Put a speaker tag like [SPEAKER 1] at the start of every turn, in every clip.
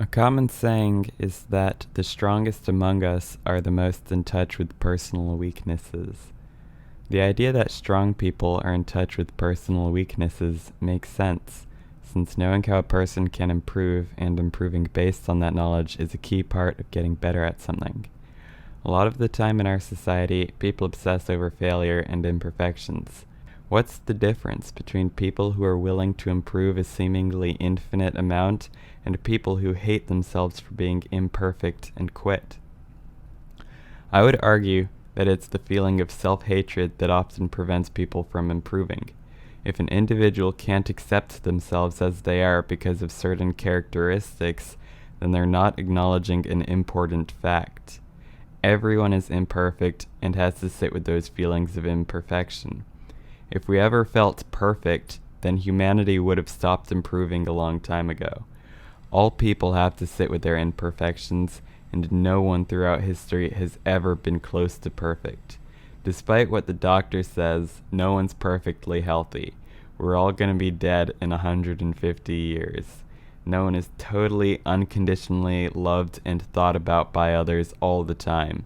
[SPEAKER 1] A common saying is that the strongest among us are the most in touch with personal weaknesses. The idea that strong people are in touch with personal weaknesses makes sense, since knowing how a person can improve and improving based on that knowledge is a key part of getting better at something. A lot of the time in our society, people obsess over failure and imperfections. What's the difference between people who are willing to improve a seemingly infinite amount and people who hate themselves for being imperfect and quit? I would argue that it's the feeling of self-hatred that often prevents people from improving. If an individual can't accept themselves as they are because of certain characteristics, then they're not acknowledging an important fact. Everyone is imperfect and has to sit with those feelings of imperfection. If we ever felt perfect, then humanity would have stopped improving a long time ago. All people have to sit with their imperfections, and no one throughout history has ever been close to perfect. Despite what the doctor says, no one's perfectly healthy. We're all going to be dead in 150 years. No one is totally, unconditionally loved and thought about by others all the time.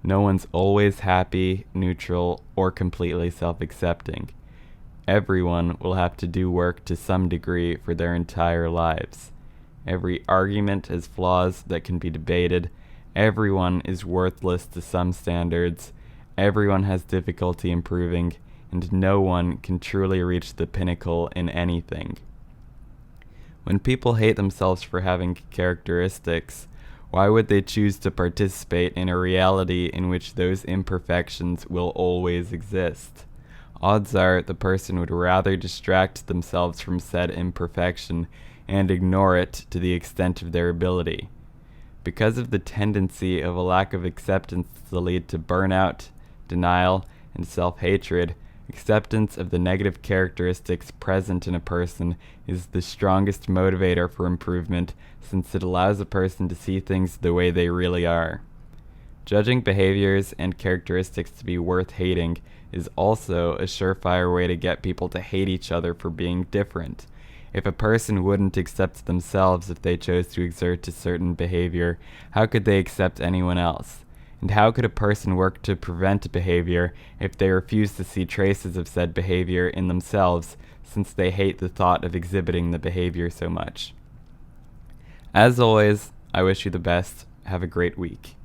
[SPEAKER 1] No one's always happy, neutral, or completely self-accepting. Everyone will have to do work to some degree for their entire lives. Every argument has flaws that can be debated. Everyone is worthless to some standards. Everyone has difficulty improving, and no one can truly reach the pinnacle in anything. When people hate themselves for having characteristics, why would they choose to participate in a reality in which those imperfections will always exist? Odds are the person would rather distract themselves from said imperfection and ignore it to the extent of their ability. Because of the tendency of a lack of acceptance to lead to burnout, denial, and self-hatred, acceptance of the negative characteristics present in a person is the strongest motivator for improvement, since it allows a person to see things the way they really are. Judging behaviors and characteristics to be worth hating is also a surefire way to get people to hate each other for being different. If a person wouldn't accept themselves if they chose to exert a certain behavior, how could they accept anyone else? And how could a person work to prevent a behavior if they refuse to see traces of said behavior in themselves, since they hate the thought of exhibiting the behavior so much? As always, I wish you the best. Have a great week.